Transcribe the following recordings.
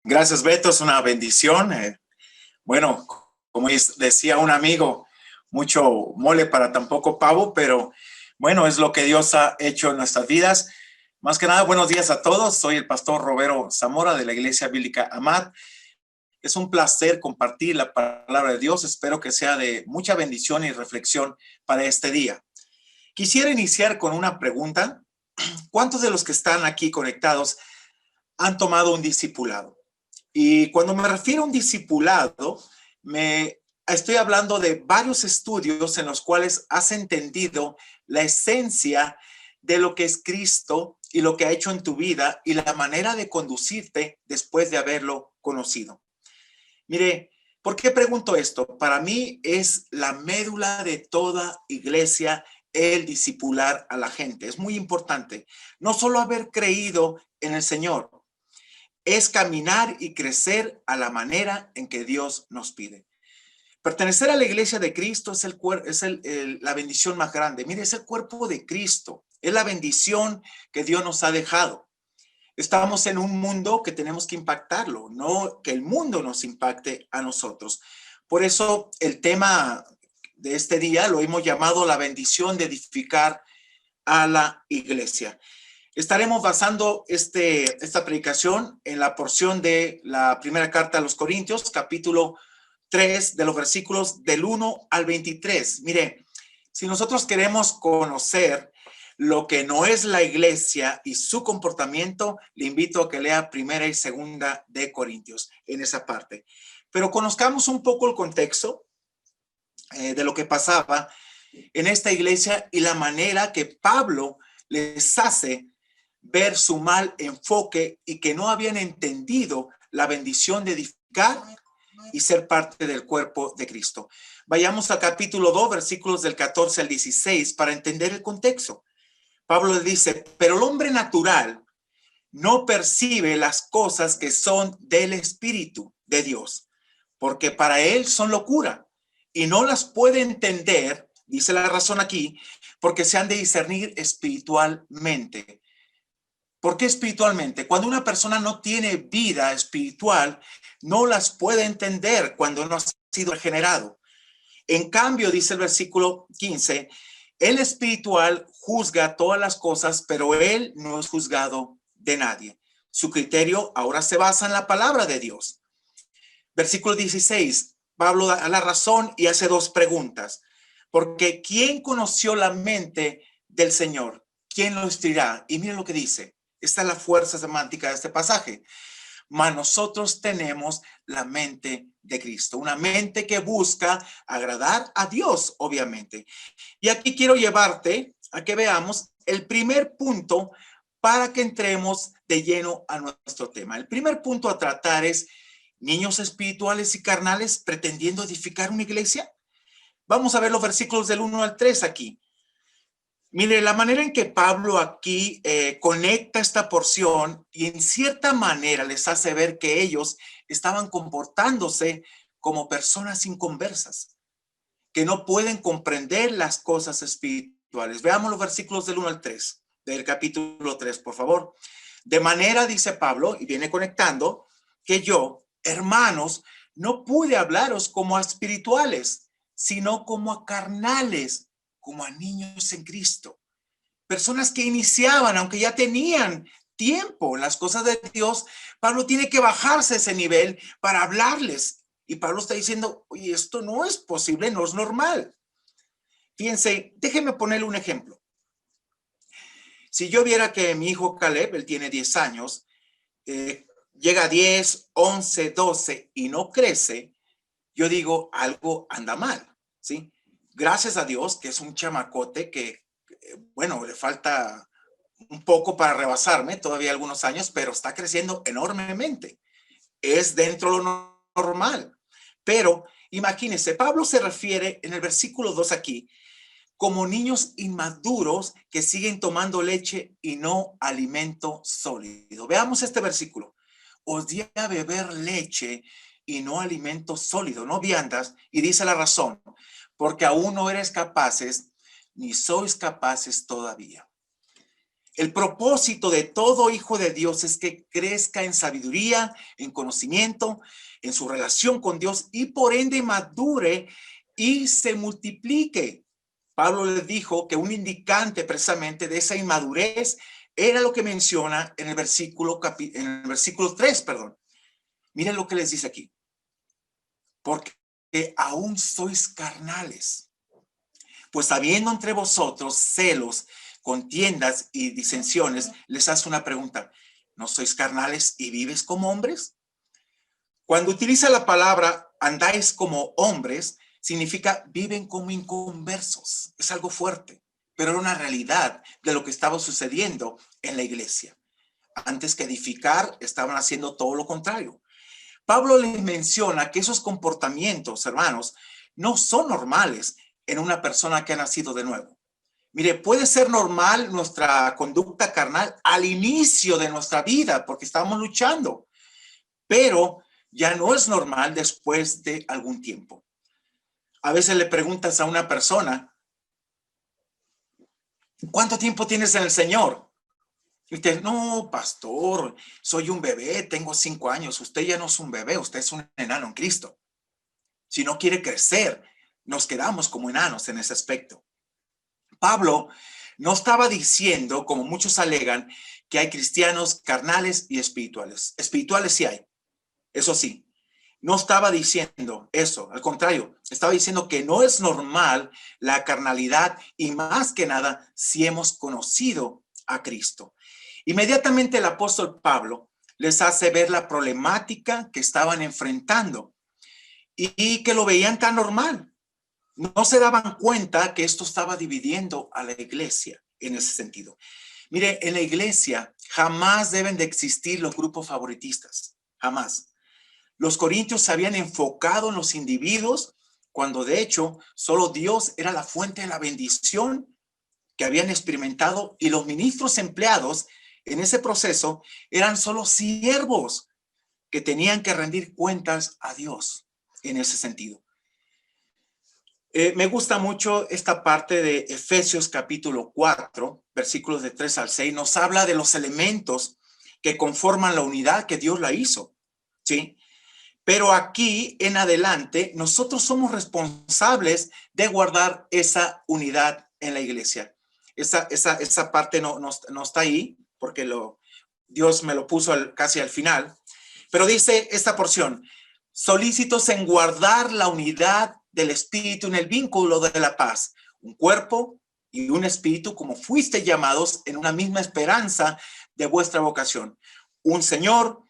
Gracias, Beto, es una bendición. Bueno, como decía un amigo, mucho mole para tan poco pavo, pero bueno, es lo que Dios ha hecho en nuestras vidas. Más que nada, buenos días a todos. Soy el pastor Roberto Zamora de la Iglesia Bíblica Amad. Es un placer compartir la palabra de Dios. Espero que sea de mucha bendición y reflexión para este día. Quisiera iniciar con una pregunta. ¿Cuántos de los que están aquí conectados han tomado un discipulado? Y cuando me refiero a un discipulado, estoy hablando de varios estudios en los cuales has entendido la esencia de lo que es Cristo y lo que ha hecho en tu vida y la manera de conducirte después de haberlo conocido. Mire, ¿por qué pregunto esto? Para mí es la médula de toda iglesia el discipular a la gente. Es muy importante. No solo haber creído en el Señor, es caminar y crecer a la manera en que Dios nos pide. Pertenecer a la iglesia de Cristo es la bendición más grande. Mire, es el cuerpo de Cristo. Es la bendición que Dios nos ha dejado. Estamos en un mundo que tenemos que impactarlo, no que el mundo nos impacte a nosotros. Por eso el tema de este día lo hemos llamado la bendición de edificar a la iglesia. Estaremos basando esta predicación en la porción de la primera carta a los Corintios, capítulo 3, de los versículos del 1 al 23. Mire, si nosotros queremos conocer lo que no es la iglesia y su comportamiento, le invito a que lea primera y segunda de Corintios en esa parte. Pero conozcamos un poco el contexto de lo que pasaba en esta iglesia y la manera que Pablo les hace ver su mal enfoque y que no habían entendido la bendición de edificar y ser parte del cuerpo de Cristo. Vayamos al capítulo 2, versículos del 14 al 16 para entender el contexto. Pablo le dice, pero el hombre natural no percibe las cosas que son del Espíritu de Dios, porque para él son locura y no las puede entender, dice la razón aquí, porque se han de discernir espiritualmente. ¿Por qué espiritualmente? Cuando una persona no tiene vida espiritual, no las puede entender cuando no ha sido regenerado. En cambio, dice el versículo 15, el espiritual juzga todas las cosas, pero él no es juzgado de nadie. Su criterio ahora se basa en la palabra de Dios. Versículo 16, Pablo da la razón y hace dos preguntas. Porque ¿quién conoció la mente del Señor? ¿Quién lo instruirá? Y miren lo que dice. Esta es la fuerza semántica de este pasaje. Mas nosotros tenemos la mente de Cristo, una mente que busca agradar a Dios, obviamente. Y aquí quiero llevarte a que veamos el primer punto para que entremos de lleno a nuestro tema. El primer punto a tratar es niños espirituales y carnales pretendiendo edificar una iglesia. Vamos a ver los versículos del 1 al 3 aquí. Mire, la manera en que Pablo aquí conecta esta porción y en cierta manera les hace ver que ellos estaban comportándose como personas inconversas, que no pueden comprender las cosas espirituales. Veamos los versículos del 1 al 3, del capítulo 3, por favor. De manera, dice Pablo, y viene conectando, que yo, hermanos, no pude hablaros como a espirituales, sino como a carnales, como a niños en Cristo. Personas que iniciaban, aunque ya tenían tiempo en las cosas de Dios, Pablo tiene que bajarse a ese nivel para hablarles. Y Pablo está diciendo, oye, esto no es posible, no es normal. Fíjense, déjenme ponerle un ejemplo. Si yo viera que mi hijo Caleb, él tiene 10 años, llega a 10, 11, 12 y no crece, yo digo, algo anda mal, ¿sí? Gracias a Dios que es un chamacote que, bueno, le falta un poco para rebasarme, todavía algunos años, pero está creciendo enormemente. Es dentro de lo normal. Pero imagínense, Pablo se refiere en el versículo 2 aquí, como niños inmaduros que siguen tomando leche y no alimento sólido. Veamos este versículo. Os di a beber leche y no alimento sólido, no viandas, y dice la razón, porque aún no eres capaces, ni sois capaces todavía. El propósito de todo hijo de Dios es que crezca en sabiduría, en conocimiento, en su relación con Dios y por ende madure y se multiplique. Pablo le dijo que un indicante precisamente de esa inmadurez era lo que menciona en el versículo 3, perdón. Miren lo que les dice aquí. Porque aún sois carnales, pues habiendo entre vosotros celos, contiendas y disensiones, les hace una pregunta. ¿No sois carnales y vives como hombres? Cuando utiliza la palabra andáis como hombres, significa viven como inconversos. Es algo fuerte, pero era una realidad de lo que estaba sucediendo en la iglesia. Antes que edificar, estaban haciendo todo lo contrario. Pablo les menciona que esos comportamientos, hermanos, no son normales en una persona que ha nacido de nuevo. Mire, puede ser normal nuestra conducta carnal al inicio de nuestra vida porque estamos luchando, pero ya no es normal después de algún tiempo. A veces le preguntas a una persona, ¿cuánto tiempo tienes en el Señor? Y usted, no, pastor, soy un bebé, tengo 5 años. Usted ya no es un bebé, usted es un enano en Cristo. Si no quiere crecer, nos quedamos como enanos en ese aspecto. Pablo no estaba diciendo, como muchos alegan, que hay cristianos carnales y espirituales. Espirituales sí hay, eso sí. No estaba diciendo eso, al contrario, estaba diciendo que no es normal la carnalidad y más que nada si hemos conocido a Cristo. Inmediatamente el apóstol Pablo les hace ver la problemática que estaban enfrentando y que lo veían tan normal. No se daban cuenta que esto estaba dividiendo a la iglesia en ese sentido. Mire, en la iglesia jamás deben de existir los grupos favoritistas, jamás. Los corintios se habían enfocado en los individuos cuando de hecho solo Dios era la fuente de la bendición que habían experimentado y los ministros empleados en ese proceso eran solo siervos que tenían que rendir cuentas a Dios en ese sentido. Me gusta mucho esta parte de Efesios capítulo 4, versículos de 3 al 6. Nos habla de los elementos que conforman la unidad que Dios la hizo, ¿sí? Pero aquí en adelante, nosotros somos responsables de guardar esa unidad en la iglesia. Esa parte no está ahí, porque Dios me lo puso casi al final. Pero dice esta porción, solícitos en guardar la unidad del espíritu en el vínculo de la paz, un cuerpo y un espíritu como fuiste llamados en una misma esperanza de vuestra vocación. Un Señor,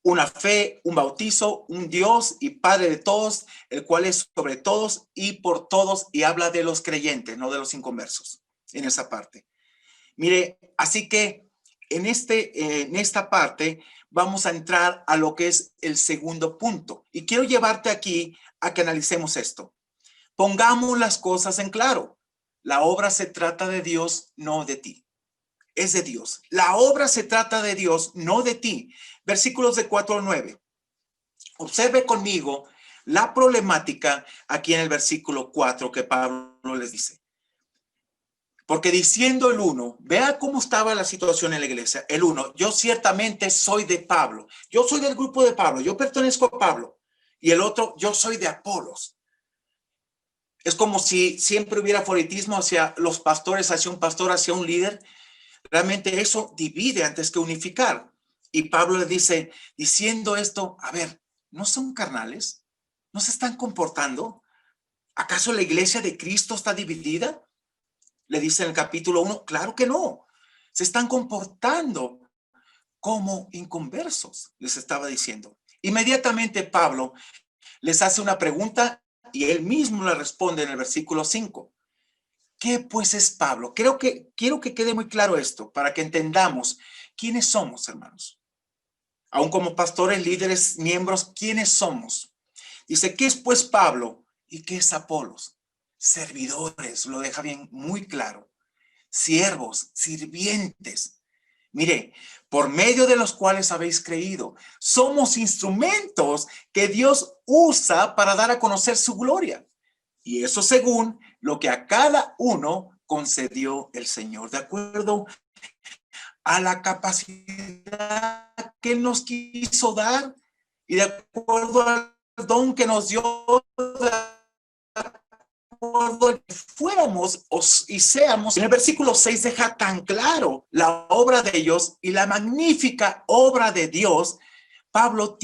una fe, un bautizo, un Dios y Padre de todos, el cual es sobre todos y por todos, y habla de los creyentes, no de los inconversos, en esa parte. Mire, así que en esta parte vamos a entrar a lo que es el segundo punto. Y quiero llevarte aquí a que analicemos esto. Pongamos las cosas en claro. La obra se trata de Dios, no de ti. Es de Dios. La obra se trata de Dios, no de ti. Versículos de 4 al 9. Observe conmigo la problemática aquí en el versículo 4 que Pablo les dice. Porque diciendo el uno, vea cómo estaba la situación en la iglesia. El uno, yo ciertamente soy de Pablo. Yo soy del grupo de Pablo. Yo pertenezco a Pablo. Y el otro, yo soy de Apolos. Es como si siempre hubiera favoritismo hacia los pastores, hacia un pastor, hacia un líder. Realmente eso divide antes que unificar. Y Pablo le dice, diciendo esto, a ver, ¿no son carnales? ¿No se están comportando? ¿Acaso la iglesia de Cristo está dividida? Le dice en el capítulo 1, claro que no. Se están comportando como inconversos, les estaba diciendo. Inmediatamente Pablo les hace una pregunta y él mismo le responde en el versículo 5. ¿Qué pues es Pablo? Quiero que quede muy claro esto para que entendamos quiénes somos, hermanos. Aún como pastores, líderes, miembros, ¿quiénes somos? Dice, ¿qué es pues Pablo y qué es Apolos? Servidores, lo deja bien muy claro. Siervos, sirvientes. Mire, por medio de los cuales habéis creído, somos instrumentos que Dios usa para dar a conocer su gloria. Y eso según lo que a cada uno concedió el Señor, de acuerdo a la capacidad que Él nos quiso dar y de acuerdo al don que nos dio, fuéramos y seamos. En el versículo 6 deja tan claro la obra de ellos y la magnífica obra de Dios. Pablo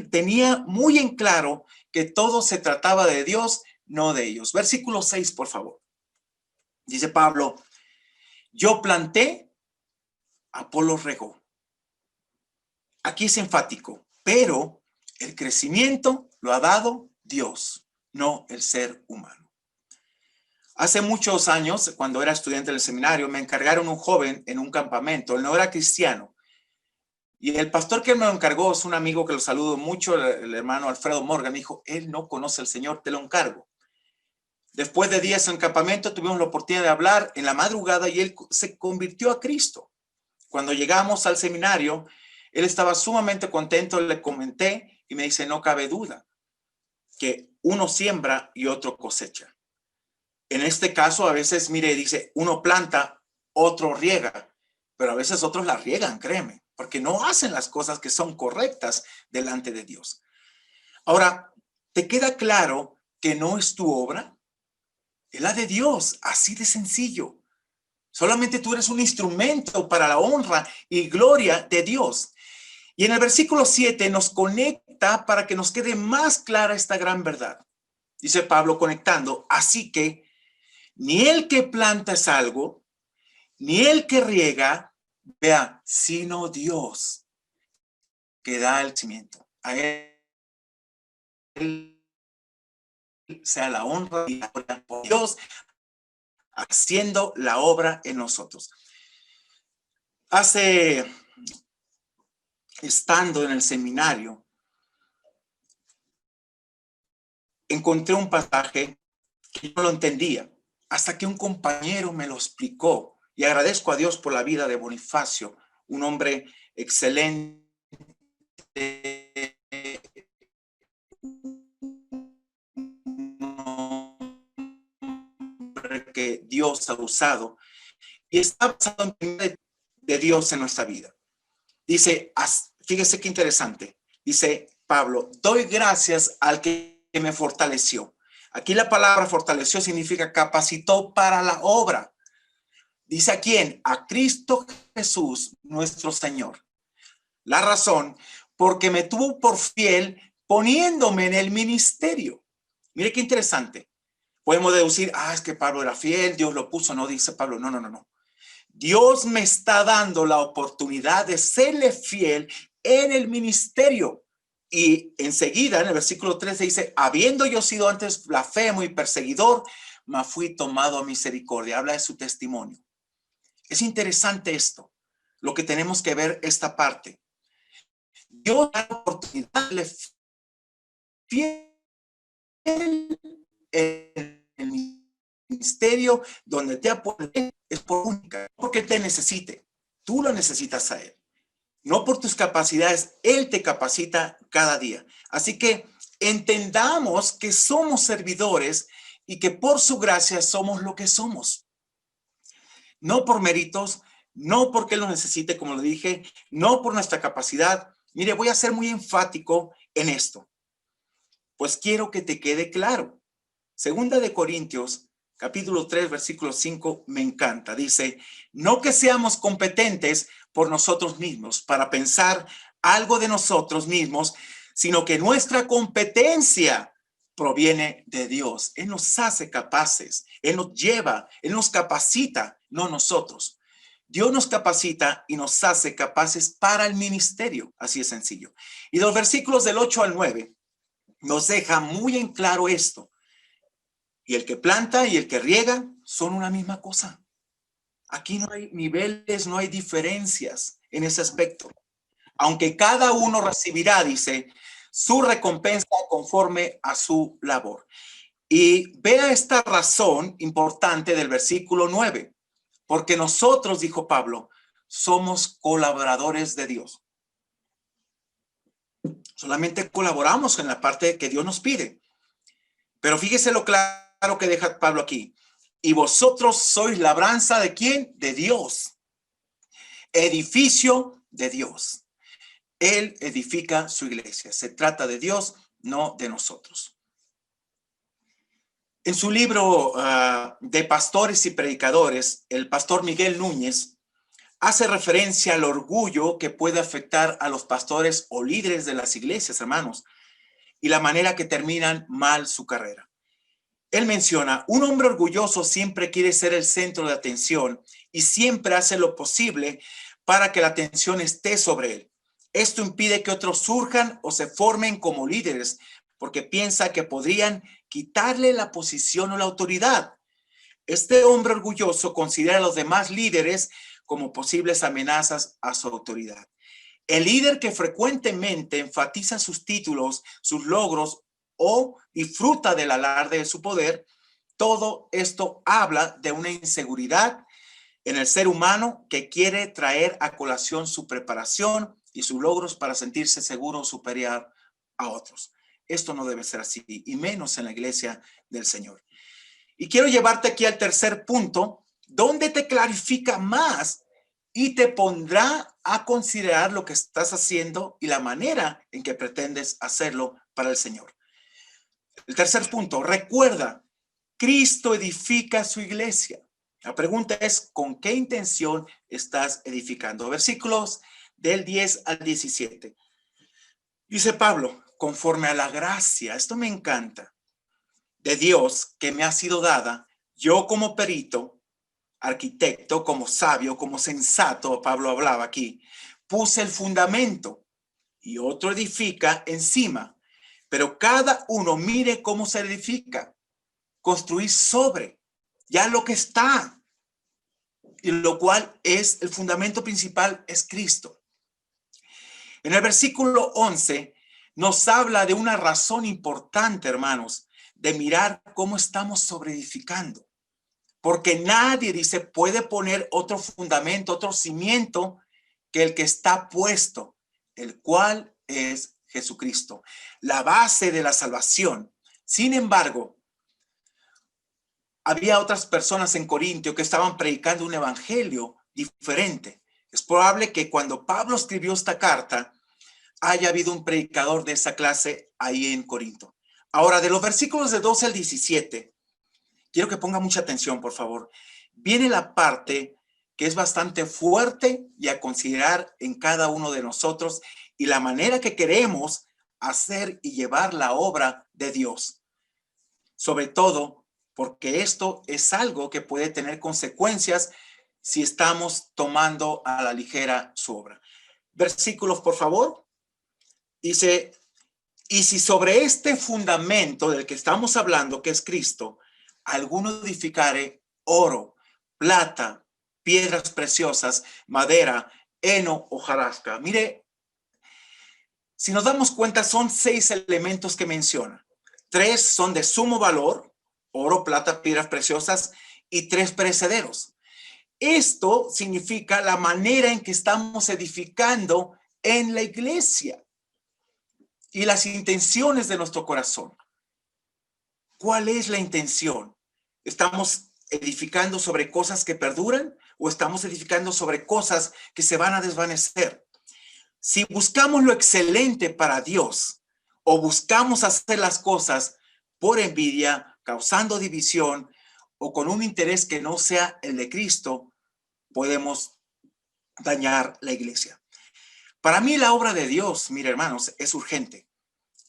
tenía muy en claro que todo se trataba de Dios, no de ellos. Versículo 6, por favor. Dice Pablo, yo planté, Apolo regó. Aquí es enfático, pero el crecimiento lo ha dado Dios, no el ser humano. Hace muchos años, cuando era estudiante del seminario, me encargaron un joven en un campamento. Él no era cristiano. Y el pastor que me lo encargó es un amigo que lo saludo mucho, el hermano Alfredo Morgan. Me dijo, él no conoce al Señor, te lo encargo. Después de días en campamento, tuvimos la oportunidad de hablar en la madrugada y él se convirtió a Cristo. Cuando llegamos al seminario, él estaba sumamente contento, le comenté y me dice, no cabe duda que uno siembra y otro cosecha. En este caso, a veces, mire, dice, uno planta, otro riega, pero a veces otros la riegan, créeme, porque no hacen las cosas que son correctas delante de Dios. Ahora, ¿te queda claro que no es tu obra? Es la de Dios, así de sencillo. Solamente tú eres un instrumento para la honra y gloria de Dios. Y en el versículo 7 nos conecta para que nos quede más clara esta gran verdad. Dice Pablo conectando, así que ni el que planta es algo, ni el que riega, vea, sino Dios que da el cimiento. A él sea la honra y la gloria por Dios haciendo la obra en nosotros. Estando en el seminario, encontré un pasaje que yo no lo entendía, hasta que un compañero me lo explicó. Y agradezco a Dios por la vida de Bonifacio, un hombre excelente, que Dios ha usado y está basado en de Dios en nuestra vida. Dice, fíjese qué interesante, dice Pablo, doy gracias al que me fortaleció. Aquí la palabra fortaleció significa capacitó para la obra. Dice a quién, a Cristo Jesús, nuestro Señor. La razón, porque me tuvo por fiel poniéndome en el ministerio. Mire qué interesante. Podemos deducir, es que Pablo era fiel, Dios lo puso. No, dice Pablo, no. Dios me está dando la oportunidad de serle fiel en el ministerio. Y enseguida, en el versículo 13 dice, habiendo yo sido antes blasfemo y perseguidor, me fui tomado a misericordia. Habla de su testimonio. Es interesante esto, lo que tenemos que ver esta parte. Dios da la oportunidad de fiel en el ministerio donde te apoye, es por única, porque te necesite. Tú lo necesitas a Él. No por tus capacidades, Él te capacita cada día. Así que entendamos que somos servidores y que por su gracia somos lo que somos. No por méritos, no porque Él lo necesite, como lo dije, no por nuestra capacidad. Mire, voy a ser muy enfático en esto. Pues quiero que te quede claro. Segunda de Corintios, capítulo 3, versículo 5, me encanta. Dice, no que seamos competentes por nosotros mismos para pensar algo de nosotros mismos, sino que nuestra competencia proviene de Dios. Él nos hace capaces, Él nos lleva, Él nos capacita, no nosotros. Dios nos capacita y nos hace capaces para el ministerio. Así es sencillo. Y los versículos del 8 al 9 nos deja muy en claro esto. Y el que planta y el que riega son una misma cosa. Aquí no hay niveles, no hay diferencias en ese aspecto. Aunque cada uno recibirá, dice, su recompensa conforme a su labor. Y vea esta razón importante del versículo 9. Porque nosotros, dijo Pablo, somos colaboradores de Dios. Solamente colaboramos en la parte que Dios nos pide. Pero fíjese lo claro que deja Pablo aquí. Y vosotros sois labranza ¿de quién? De Dios. edificio de Dios. Él edifica su iglesia. Se trata de Dios, no de nosotros. En su libro de Pastores y Predicadores, el pastor Miguel Núñez hace referencia al orgullo que puede afectar a los pastores o líderes de las iglesias, hermanos, y la manera que terminan mal su carrera. Él menciona, un hombre orgulloso siempre quiere ser el centro de atención y siempre hace lo posible para que la atención esté sobre él. Esto impide que otros surjan o se formen como líderes porque piensa que podrían quitarle la posición o la autoridad. Este hombre orgulloso considera a los demás líderes como posibles amenazas a su autoridad. El líder que frecuentemente enfatiza sus títulos, sus logros o disfruta del alarde de su poder, todo esto habla de una inseguridad en el ser humano que quiere traer a colación su preparación y sus logros para sentirse seguro o superior a otros. Esto no debe ser así, y menos en la iglesia del Señor. Y quiero llevarte aquí al tercer punto, donde te clarifica más y te pondrá a considerar lo que estás haciendo y la manera en que pretendes hacerlo para el Señor. El tercer punto, recuerda, Cristo edifica su iglesia. La pregunta es, ¿con qué intención estás edificando? Versículos del 10 al 17. Dice Pablo, conforme a la gracia, esto me encanta, de Dios que me ha sido dada, yo como perito, arquitecto, como sabio, como sensato, Pablo hablaba aquí, puse el fundamento y otro edifica encima, pero cada uno mire cómo se edifica, construir sobre ya lo que está, y lo cual es el fundamento principal, es Cristo. En el versículo 11 nos habla de una razón importante, hermanos, de mirar cómo estamos sobreedificando. Porque nadie, dice, puede poner otro fundamento, otro cimiento que el que está puesto, el cual es Jesucristo, la base de la salvación. Sin embargo, había otras personas en Corintio que estaban predicando un evangelio diferente. Es probable que cuando Pablo escribió esta carta, haya habido un predicador de esa clase ahí en Corinto. Ahora, de los versículos de 12 al 17, quiero que ponga mucha atención, por favor. Viene la parte que es bastante fuerte y a considerar en cada uno de nosotros y la manera que queremos hacer y llevar la obra de Dios. Sobre todo porque esto es algo que puede tener consecuencias si estamos tomando a la ligera su obra. Versículos, por favor. Dice, y si sobre este fundamento del que estamos hablando, que es Cristo, alguno edificare oro, plata, piedras preciosas, madera, heno o hojarasca. Mire, si nos damos cuenta, son 6 elementos que menciona. 3 son de sumo valor, oro, plata, piedras preciosas, y 3 perecederos. Esto significa la manera en que estamos edificando en la iglesia y las intenciones de nuestro corazón. ¿Cuál es la intención? ¿Estamos edificando sobre cosas que perduran o estamos edificando sobre cosas que se van a desvanecer? Si buscamos lo excelente para Dios o buscamos hacer las cosas por envidia, causando división o con un interés que no sea el de Cristo, podemos dañar la iglesia. Para mí la obra de Dios, mire hermanos, es urgente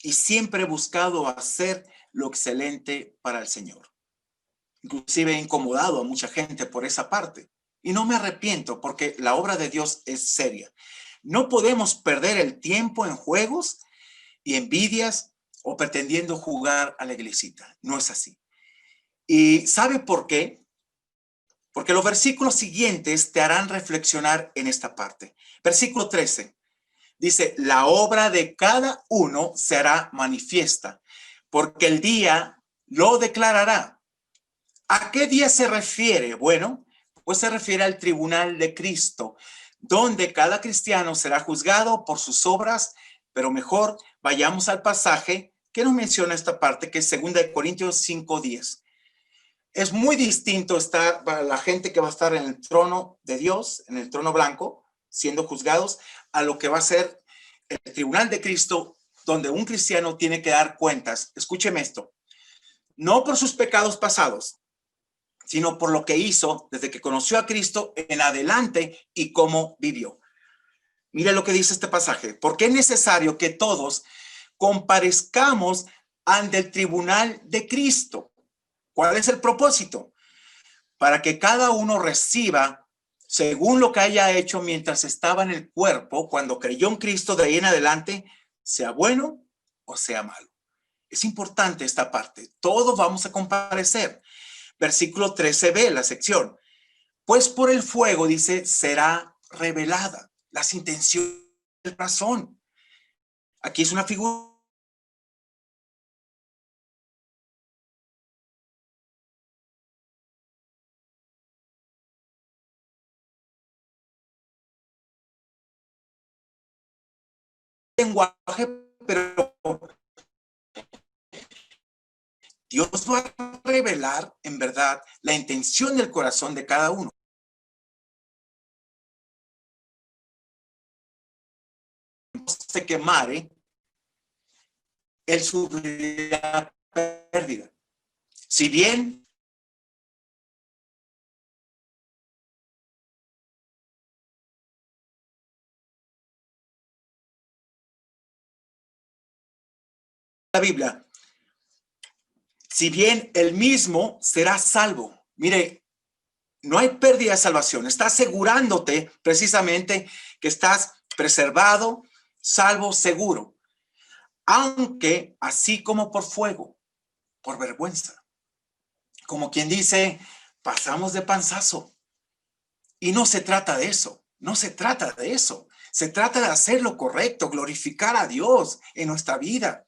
y siempre he buscado hacer lo excelente para el Señor. Inclusive he incomodado a mucha gente por esa parte y no me arrepiento porque la obra de Dios es seria. No podemos perder el tiempo en juegos y envidias o pretendiendo jugar a la iglesita. No es así. ¿Y sabe por qué? Porque los versículos siguientes te harán reflexionar en esta parte. Versículo 13. Dice, la obra de cada uno será manifiesta, porque el día lo declarará. ¿A qué día se refiere? Bueno, pues se refiere al tribunal de Cristo, donde cada cristiano será juzgado por sus obras, pero mejor vayamos al pasaje que nos menciona esta parte, que es 2 Corintios 5:10. Es muy distinto estar para la gente que va a estar en el trono de Dios, en el trono blanco, siendo juzgados, a lo que va a ser el tribunal de Cristo, donde un cristiano tiene que dar cuentas. Escúcheme esto, no por sus pecados pasados, sino por lo que hizo desde que conoció a Cristo en adelante y cómo vivió. Mire lo que dice este pasaje, porque es necesario que todos comparezcamos ante el tribunal de Cristo. ¿Cuál es el propósito? Para que cada uno reciba según lo que haya hecho mientras estaba en el cuerpo, cuando creyó en Cristo, de ahí en adelante, sea bueno o sea malo. Es importante esta parte. Todos vamos a comparecer. Versículo 13b, la sección. Pues por el fuego, dice, será revelada las intenciones del corazón. Aquí es una figura de lenguaje, pero Dios va a revelar en verdad la intención del corazón de cada uno. Se quemare, él sufrirá pérdida. Si bien la Biblia, si bien él mismo será salvo. Mire, no hay pérdida de salvación. Está asegurándote precisamente que estás preservado, salvo, seguro. Aunque así como por fuego, por vergüenza. Como quien dice, pasamos de panzazo. Y no se trata de eso. No se trata de eso. Se trata de hacer lo correcto, glorificar a Dios en nuestra vida.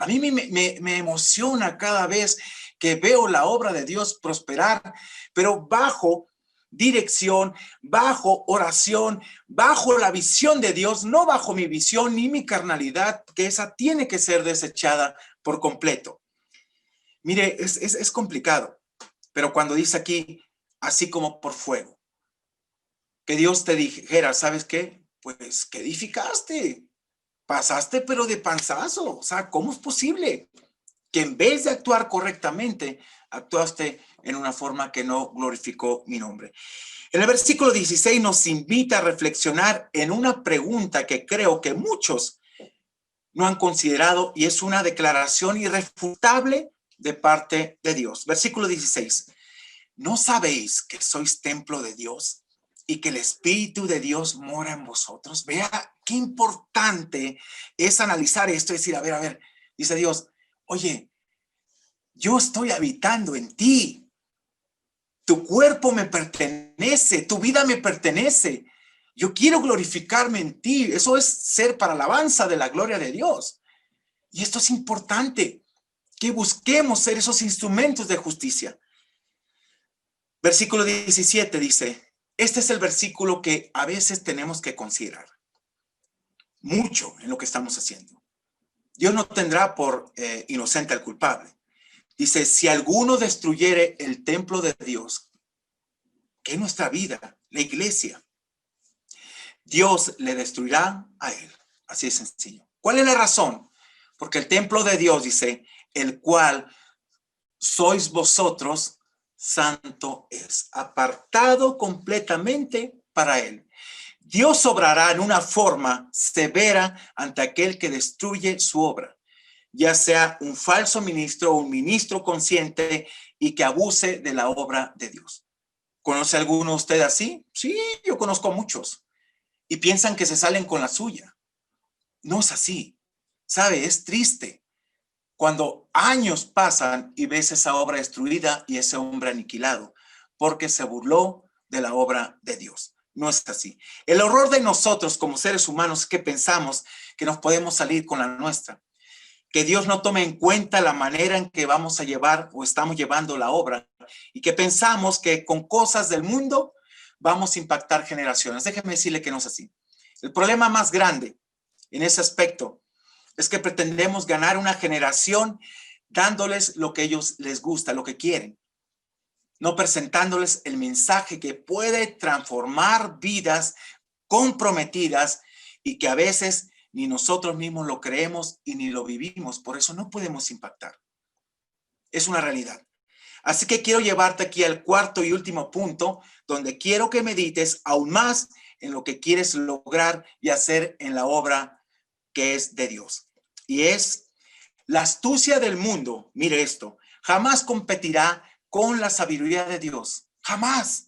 A mí me emociona cada vez que veo la obra de Dios prosperar, pero bajo dirección, bajo oración, bajo la visión de Dios, no bajo mi visión ni mi carnalidad, que esa tiene que ser desechada por completo. Mire, es complicado, pero cuando dice aquí, así como por fuego, que Dios te dijera, ¿sabes qué? Pues, ¿qué edificaste? Pasaste, pero de panzazo. O sea, ¿cómo es posible que en vez de actuar correctamente, actuaste en una forma que no glorificó mi nombre? En el versículo 16 nos invita a reflexionar en una pregunta que creo que muchos no han considerado y es una declaración irrefutable de parte de Dios. Versículo 16. ¿No sabéis que sois templo de Dios y que el Espíritu de Dios mora en vosotros? Vea qué importante es analizar esto, es decir, a ver, dice Dios, oye, yo estoy habitando en ti. Tu cuerpo me pertenece, tu vida me pertenece. Yo quiero glorificarme en ti. Eso es ser para alabanza de la gloria de Dios. Y esto es importante, que busquemos ser esos instrumentos de justicia. Versículo 17 dice, este es el versículo que a veces tenemos que considerar mucho en lo que estamos haciendo. Dios no tendrá por inocente al culpable. Dice, si alguno destruyere el templo de Dios, que es nuestra vida, la iglesia, Dios le destruirá a él. Así de sencillo. ¿Cuál es la razón? Porque el templo de Dios dice, el cual sois vosotros, santo es, apartado completamente para él. Dios obrará en una forma severa ante aquel que destruye su obra, ya sea un falso ministro o un ministro consciente y que abuse de la obra de Dios. ¿Conoce alguno de ustedes así? Sí, yo conozco a muchos. Y piensan que se salen con la suya. No es así. ¿Sabe? Es triste cuando años pasan y ves esa obra destruida y ese hombre aniquilado, porque se burló de la obra de Dios. No es así. El horror de nosotros como seres humanos es que pensamos que nos podemos salir con la nuestra, que Dios no tome en cuenta la manera en que vamos a llevar o estamos llevando la obra y que pensamos que con cosas del mundo vamos a impactar generaciones. Déjeme decirle que no es así. El problema más grande en ese aspecto es que pretendemos ganar una generación dándoles lo que ellos les gusta, lo que quieren, no presentándoles el mensaje que puede transformar vidas comprometidas y que a veces ni nosotros mismos lo creemos y ni lo vivimos. Por eso no podemos impactar. Es una realidad. Así que quiero llevarte aquí al cuarto y último punto, donde quiero que medites aún más en lo que quieres lograr y hacer en la obra que es de Dios. Y es la astucia del mundo. Mire esto, jamás competirá con la sabiduría de Dios. Jamás.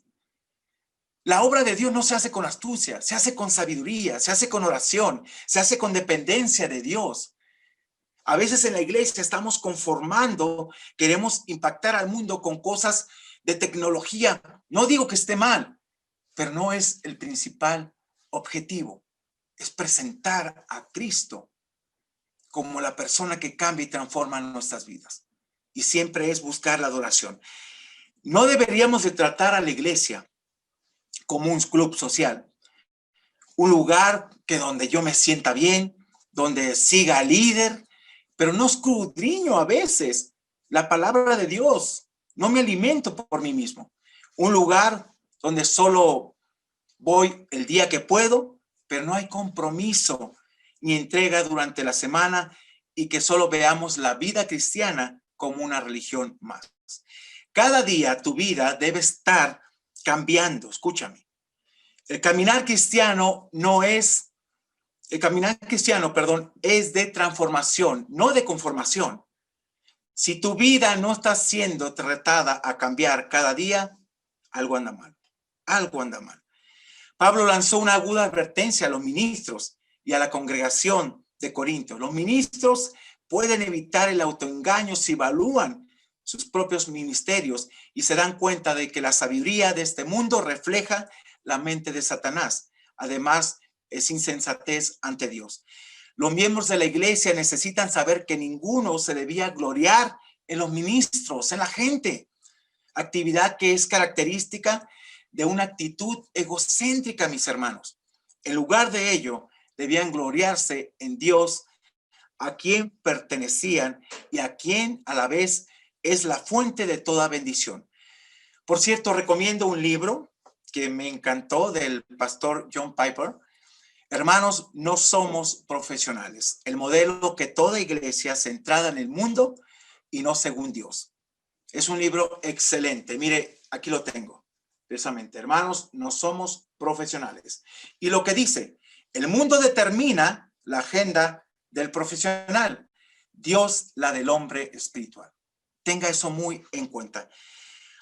La obra de Dios no se hace con astucia, se hace con sabiduría, se hace con oración, se hace con dependencia de Dios. A veces en la iglesia estamos conformando, queremos impactar al mundo con cosas de tecnología. No digo que esté mal, pero no es el principal objetivo. Es presentar a Cristo como la persona que cambia y transforma nuestras vidas. Y siempre es buscar la adoración. No deberíamos de tratar a la iglesia como un club social, un lugar que donde yo me sienta bien, donde siga al líder, pero no escudriño a veces la palabra de Dios, no me alimento por mí mismo. Un lugar donde solo voy el día que puedo, pero no hay compromiso ni entrega durante la semana y que solo veamos la vida cristiana como una religión más. Cada día tu vida debe estar cambiando, escúchame. El caminar cristiano es de transformación, no de conformación. Si tu vida no está siendo tratada a cambiar cada día, algo anda mal, algo anda mal. Pablo lanzó una aguda advertencia a los ministros y a la congregación de Corinto. Los ministros pueden evitar el autoengaño si evalúan sus propios ministerios y se dan cuenta de que la sabiduría de este mundo refleja la mente de Satanás. Además, es insensatez ante Dios. Los miembros de la iglesia necesitan saber que ninguno se debía gloriar en los ministros, en la gente, actividad que es característica de una actitud egocéntrica, mis hermanos. En lugar de ello, debían gloriarse en Dios, a quien pertenecían y a quien a la vez es la fuente de toda bendición. Por cierto, recomiendo un libro que me encantó del pastor John Piper. Hermanos, no somos profesionales. El modelo que toda iglesia centrada en el mundo y no según Dios. Es un libro excelente. Mire, aquí lo tengo. Precisamente, hermanos, no somos profesionales. Y lo que dice, el mundo determina la agenda del profesional, Dios la del hombre espiritual. Tenga eso muy en cuenta.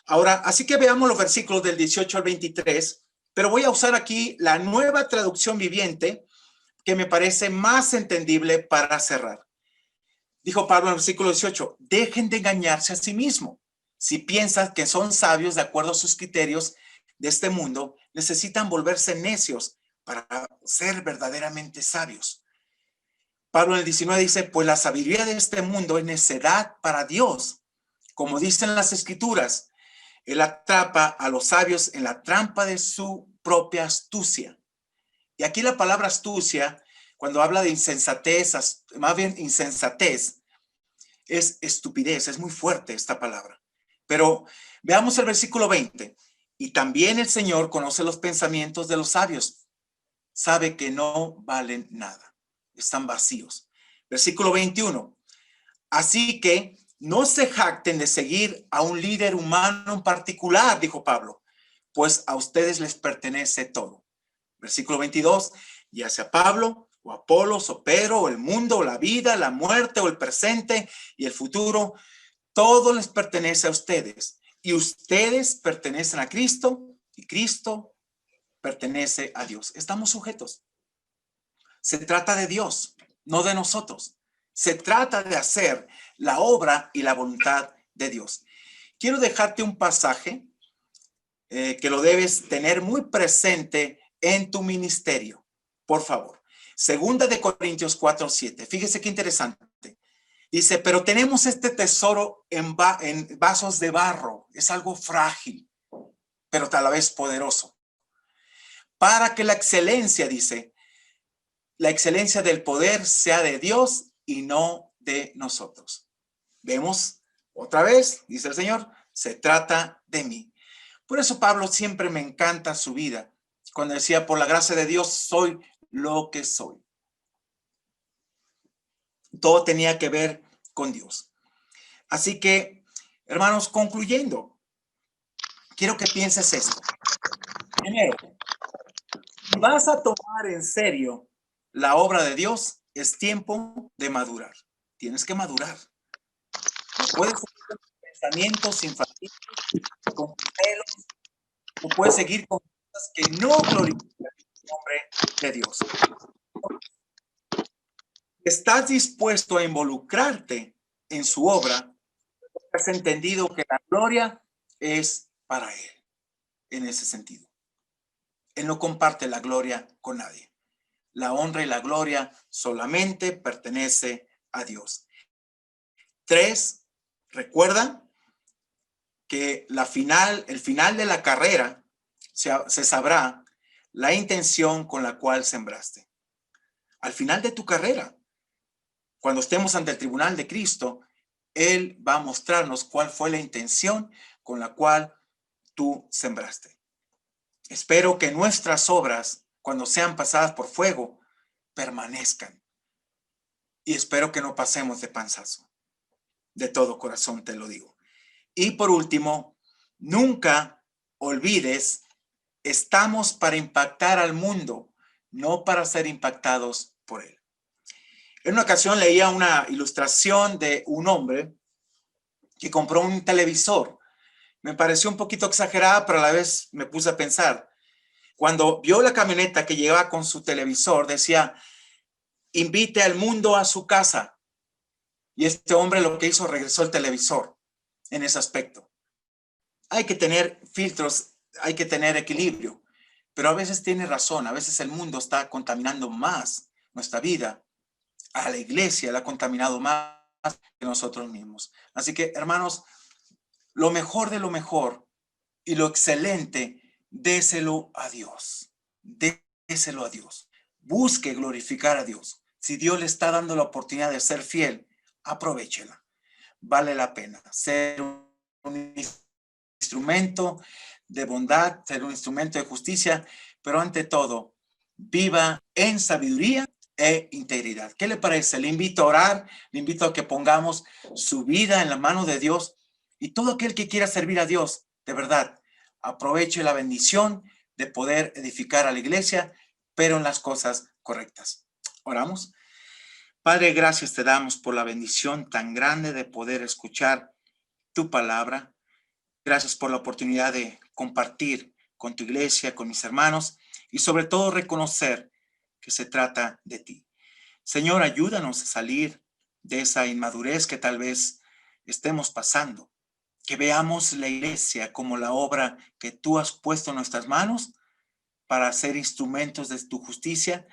Ahora, así que veamos los versículos del 18 al 23, pero voy a usar aquí la nueva traducción viviente que me parece más entendible para cerrar. Dijo Pablo en el versículo 18, dejen de engañarse a sí mismos. Si piensan que son sabios de acuerdo a sus criterios de este mundo, necesitan volverse necios para ser verdaderamente sabios. Pablo en el 19 dice, pues la sabiduría de este mundo es necedad para Dios. Como dicen las escrituras, él atrapa a los sabios en la trampa de su propia astucia. Y aquí la palabra astucia, cuando habla de insensatez, más bien insensatez, es estupidez, es muy fuerte esta palabra. Pero veamos el versículo 20. Y también el Señor conoce los pensamientos de los sabios. Sabe que no valen nada. Están vacíos. Versículo 21. Así que no se jacten de seguir a un líder humano en particular, dijo Pablo, pues a ustedes les pertenece todo. Versículo 22. Ya sea Pablo o Apolos o Pedro o el mundo o la vida, la muerte o el presente y el futuro, todo les pertenece a ustedes y ustedes pertenecen a Cristo y Cristo pertenece a Dios. Estamos sujetos. Se trata de Dios, no de nosotros. Se trata de hacer la obra y la voluntad de Dios. Quiero dejarte un pasaje que lo debes tener muy presente en tu ministerio. Por favor. Segunda de Corintios 4:7. Fíjese qué interesante. Dice, pero tenemos este tesoro en vasos de barro. Es algo frágil, pero a la vez poderoso. Para que la excelencia, dice, la excelencia del poder sea de Dios y no de nosotros. Vemos otra vez, dice el Señor, se trata de mí. Por eso Pablo siempre me encanta su vida. cuando decía, por la gracia de Dios soy lo que soy. Todo tenía que ver con Dios. Así que, hermanos, concluyendo, quiero que pienses esto. Primero, si vas a tomar en serio la obra de Dios, es tiempo de madurar. Tienes que madurar. No puedes seguir con pensamientos infantiles, con celos, no puedes seguir con cosas que no glorifican el nombre de Dios. ¿Estás dispuesto a involucrarte en su obra? Has entendido que la gloria es para Él, en ese sentido. Él no comparte la gloria con nadie. La honra y la gloria solamente pertenece a Dios. 3, recuerda que el final de la carrera se sabrá la intención con la cual sembraste. Al final de tu carrera, cuando estemos ante el tribunal de Cristo, Él va a mostrarnos cuál fue la intención con la cual tú sembraste. Espero que nuestras obras, cuando sean pasadas por fuego, permanezcan. Y espero que no pasemos de panzazo. De todo corazón te lo digo. Y por último, nunca olvides, estamos para impactar al mundo, no para ser impactados por él. En una ocasión leía una ilustración de un hombre que compró un televisor. Me pareció un poquito exagerada, pero a la vez me puse a pensar. Cuando vio la camioneta que llevaba con su televisor, decía, invite al mundo a su casa. Y este hombre lo que hizo, regresó el televisor en ese aspecto. Hay que tener filtros, hay que tener equilibrio, pero a veces tiene razón, a veces el mundo está contaminando más nuestra vida, a la iglesia la ha contaminado más que nosotros mismos. Así que, hermanos, lo mejor de lo mejor y lo excelente, déselo a Dios, déselo a Dios. Busque glorificar a Dios. Si Dios le está dando la oportunidad de ser fiel, aprovéchela. Vale la pena ser un instrumento de bondad, ser un instrumento de justicia, pero ante todo, viva en sabiduría e integridad. ¿Qué le parece? Le invito a orar, le invito a que pongamos su vida en la mano de Dios y todo aquel que quiera servir a Dios, de verdad, aproveche la bendición de poder edificar a la iglesia, pero en las cosas correctas. Oramos. Padre, gracias te damos por la bendición tan grande de poder escuchar tu palabra. Gracias por la oportunidad de compartir con tu iglesia, con mis hermanos y sobre todo reconocer que se trata de ti. Señor, ayúdanos a salir de esa inmadurez que tal vez estemos pasando. Que veamos la iglesia como la obra que tú has puesto en nuestras manos para ser instrumentos de tu justicia,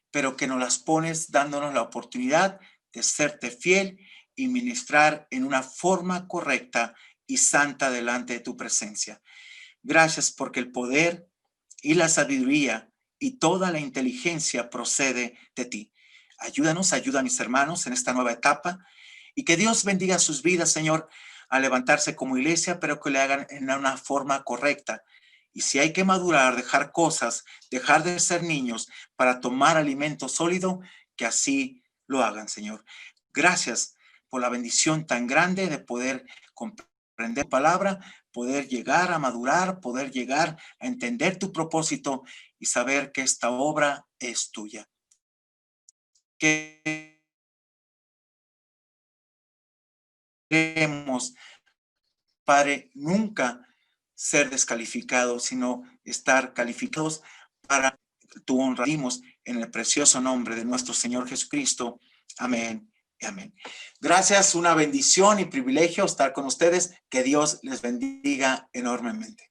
pero que nos las pones dándonos la oportunidad de serte fiel y ministrar en una forma correcta y santa delante de tu presencia. Gracias porque el poder y la sabiduría y toda la inteligencia procede de ti. Ayúdanos, ayuda a mis hermanos en esta nueva etapa y que Dios bendiga sus vidas, Señor, a levantarse como iglesia, pero que le hagan en una forma correcta. Y si hay que madurar, dejar cosas, dejar de ser niños para tomar alimento sólido, que así lo hagan, Señor. Gracias por la bendición tan grande de poder comprender tu palabra, poder llegar a madurar, poder llegar a entender tu propósito y saber que esta obra es tuya. Que queremos, Padre, nunca ser descalificados, sino estar calificados para tu honra. En el precioso nombre de nuestro Señor Jesucristo. Amén y amén. Gracias, una bendición y privilegio estar con ustedes. Que Dios les bendiga enormemente.